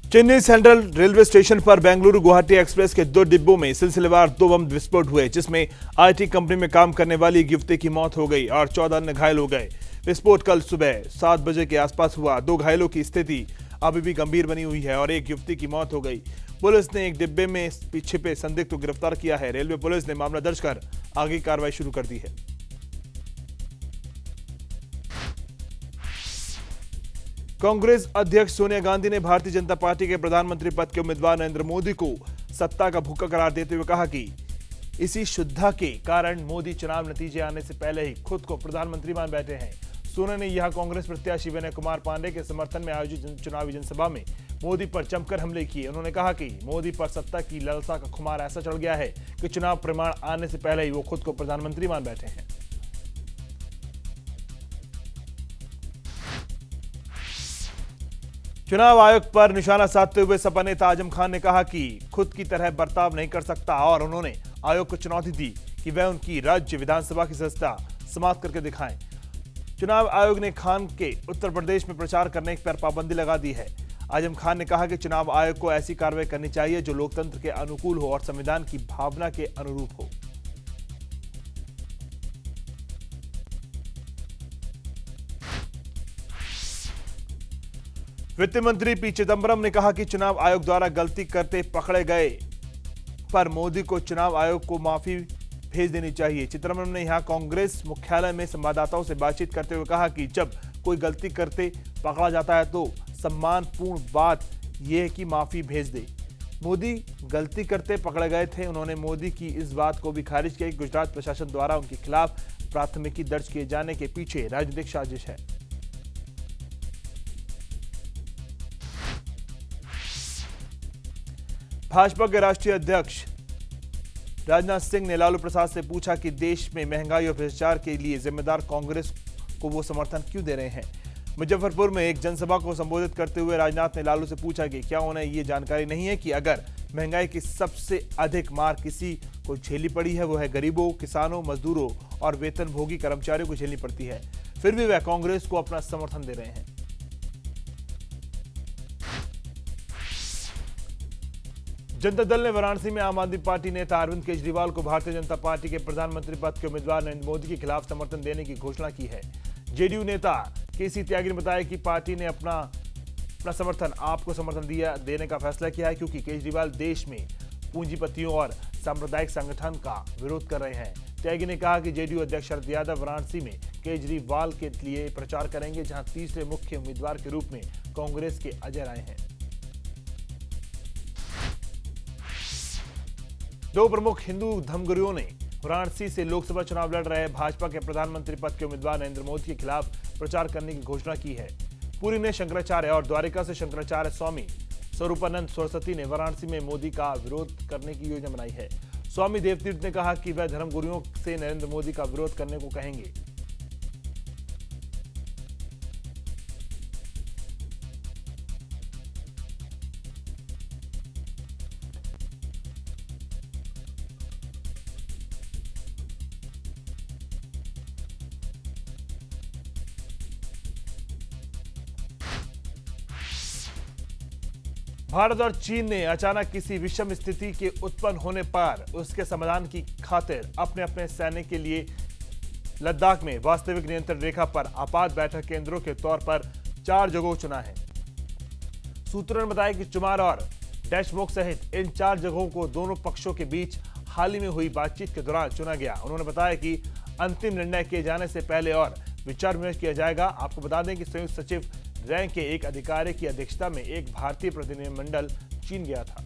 Chennai central railway station पर Bengaluru Guwahati express के 2 डिब्बों में सिलसिलेवार 2 बम विस्फोट हुए, जिसमें आईटी कंपनी में काम करने वाली एक युवती की मौत हो गई और 14 अन्य घायल हो गए। विस्फोट कल सुबह 7 बजे के आसपास हुआ। 2 घायलों की स्थिति अभी भी गंभीर बनी हुई है और एक युवती की मौत हो गई। पुलिस ने एक डिब्बे में छिपे संदिग्ध को गिरफ्तार किया है। रेलवे पुलिस ने मामला दर्ज कर आगे कार्रवाई शुरू कर दी है। कांग्रेस अध्यक्ष सोनिया गांधी ने भारतीय जनता पार्टी के प्रधानमंत्री पद के उम्मीदवार नरेंद्र मोदी को सत्ता का भूखा करार देते हुए कहा कि इसी शुद्धता के कारण मोदी चुनाव नतीजे आने से पहले ही खुद को प्रधानमंत्री मान बैठे हैं। सोनिया ने यह कांग्रेस प्रत्याशी विनय कुमार पांडे के समर्थन में आयोजित चुनावी जनसभा में मोदी पर जमकर हमले किए। उन्होंने कहा कि मोदी पर सत्ता की लालसा का खुमार ऐसा चढ़ गया है कि चुनाव परिणाम आने से पहले ही वो खुद को प्रधानमंत्री मान बैठे हैं। चुनाव आयोग पर निशाना साधते हुए सपा नेता आजम खान ने कहा कि खुद की तरह बर्ताव नहीं कर सकता और उन्होंने आयोग को चुनौती दी कि वह उनकी राज्य विधानसभा की सदस्यता समाप्त करके दिखाएं। चुनाव आयोग ने खान के उत्तर प्रदेश में प्रचार करने पर पाबंदी लगा दी है। आजम खान ने कहा कि चुनाव आयोग को ऐसी कार्रवाई करनी चाहिए जो लोकतंत्र के अनुकूल हो और संविधान की भावना के अनुरूप हो। वित्त मंत्री पी चिदंबरम ने कहा कि चुनाव आयोग द्वारा गलती करते पकड़े गए पर मोदी को चुनाव आयोग को माफी भेज देनी चाहिए। चिदंबरम ने यहां कांग्रेस मुख्यालय में संवाददाताओं से बातचीत करते हुए कहा कि जब कोई गलती करते पकड़ा जाता है तो सम्मानपूर्ण बात यह है कि माफी भेज दे। मोदी गलती करते पकड़े गए थे। उन्होंने मोदी की इस बात को भी खारिज किया कि गुजरात प्रशासन द्वारा उनके खिलाफ प्राथमिकी दर्ज किए जाने के पीछे राजनीतिक साजिश है। भाजपा के राष्ट्रीय अध्यक्ष राजनाथ सिंह ने लालू प्रसाद से पूछा कि देश में महंगाई और भ्रष्टाचार के लिए जिम्मेदार कांग्रेस को वो समर्थन क्यों दे रहे हैं। मुजफ्फरपुर में एक जनसभा को संबोधित करते हुए राजनाथ ने लालू से पूछा कि क्या उन्हें ये जानकारी नहीं है कि अगर महंगाई की सबसे अधिक मार किसी को झेलनी पड़ी है वो है गरीबों, किसानों, मजदूरों और वेतनभोगी कर्मचारियों को झेलनी पड़ती है, फिर भी वह कांग्रेस को अपना समर्थन दे रहे हैं। जनता दल ने वाराणसी में आम आदमी पार्टी नेता अरविंद केजरीवाल को भारतीय जनता पार्टी के प्रधानमंत्री पद के उम्मीदवार नरेंद्र मोदी के खिलाफ समर्थन देने की घोषणा की है। जेडीयू नेता केसी त्यागी ने बताया कि पार्टी ने अपना समर्थन आपको समर्थन देने का फैसला किया है क्योंकि केजरीवाल देश में पूंजीपतियों और सांप्रदायिक संगठन का विरोध कर रहे हैं। त्यागी ने कहा कि जेडीयू अध्यक्ष शरद यादव वाराणसी में केजरीवाल के लिए प्रचार करेंगे, जहां तीसरे मुख्य उम्मीदवार के रूप में कांग्रेस के अजय राय हैं। 2 प्रमुख हिंदू धर्मगुरुओं ने वाराणसी से लोकसभा चुनाव लड़ रहे भाजपा के प्रधानमंत्री पद के उम्मीदवार नरेंद्र मोदी के खिलाफ प्रचार करने की घोषणा की है। पुरी ने शंकराचार्य और द्वारिका से शंकराचार्य स्वामी स्वरूपानंद सरस्वती ने वाराणसी में मोदी का विरोध करने की योजना बनाई है। स्वामी देवतीर्थ ने कहा कि वह धर्मगुरुओं से नरेंद्र मोदी का विरोध करने को कहेंगे। भारत और चीन ने अचानक किसी विषम स्थिति के उत्पन्न होने पर उसके समाधान की खातिर अपने अपने सैन्य के लिए लद्दाख में वास्तविक नियंत्रण रेखा पर आपात बैठक केंद्रों के तौर पर 4 जगहों चुना है। सूत्रों ने बताया कि चुमार और डैशमोक सहित इन 4 जगहों को दोनों पक्षों के बीच हाल ही में हुई बातचीत के दौरान चुना गया। उन्होंने बताया कि अंतिम निर्णय किए जाने से पहले और विचार विमर्श किया जाएगा। आपको बता दें कि संयुक्त सचिव रैंक के एक अधिकारी की अध्यक्षता में एक भारतीय प्रतिनिधिमंडल चीन गया था।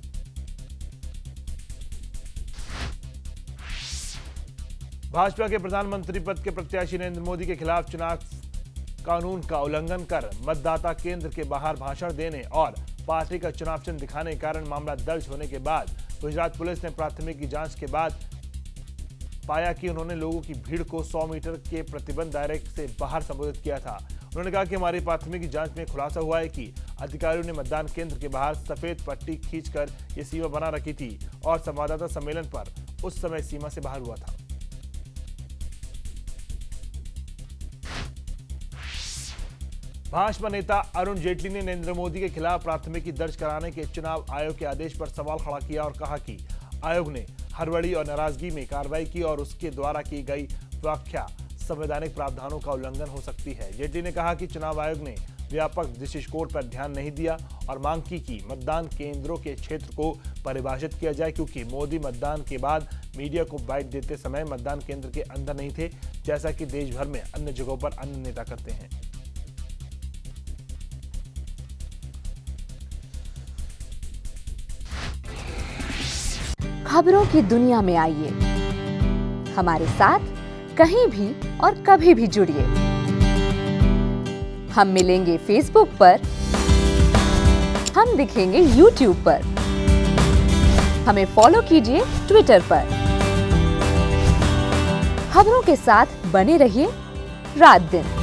भाजपा के प्रधानमंत्री पद के प्रत्याशी नरेंद्र मोदी के खिलाफ चुनाव कानून का उल्लंघन कर मतदाता केंद्र के बाहर भाषण देने और पार्टी का चुनाव चिन्ह दिखाने के कारण मामला दर्ज होने के बाद गुजरात पुलिस ने प्राथमिक जांच के बाद पाया कि उन्होंने लोगों की भीड़ को 100 मीटर के प्रतिबंध दायरे से बाहर संबोधित किया था। उन्होंने कहा कि हमारी प्राथमिक जांच में खुलासा हुआ है कि अधिकारियों ने मतदान केंद्र के बाहर सफेद पट्टी खींचकर यह सीमा बना रखी थी और संवाददाता सम्मेलन पर उस समय सीमा से बाहर हुआ था। भाजपा नेता अरुण जेटली ने नरेंद्र मोदी के खिलाफ प्राथमिकी दर्ज कराने के चुनाव आयोग के आदेश पर सवाल खड़ा किया और कहा कि आयोग ने हड़बड़ी और नाराजगी में कार्रवाई की और उसके द्वारा की गई व्याख्या संवैधानिक प्रावधानों का उल्लंघन हो सकती है। जेटली ने कहा कि चुनाव आयोग ने व्यापक दृष्टिकोण पर ध्यान नहीं दिया और मांग की कि मतदान केंद्रों के क्षेत्र को परिभाषित किया जाए, क्योंकि मोदी मतदान के बाद मीडिया को बाइट देते समय मतदान केंद्र के अंदर नहीं थे, जैसा कि देश भर में अन्य जगहों पर अन्य नेता करते हैं। खबरों की दुनिया में आइए, हमारे साथ कहीं भी और कभी भी जुड़िए। हम मिलेंगे फेसबुक पर, हम दिखेंगे यूट्यूब पर, हमें फॉलो कीजिए ट्विटर पर। खबरों के साथ बने रहिए रात दिन।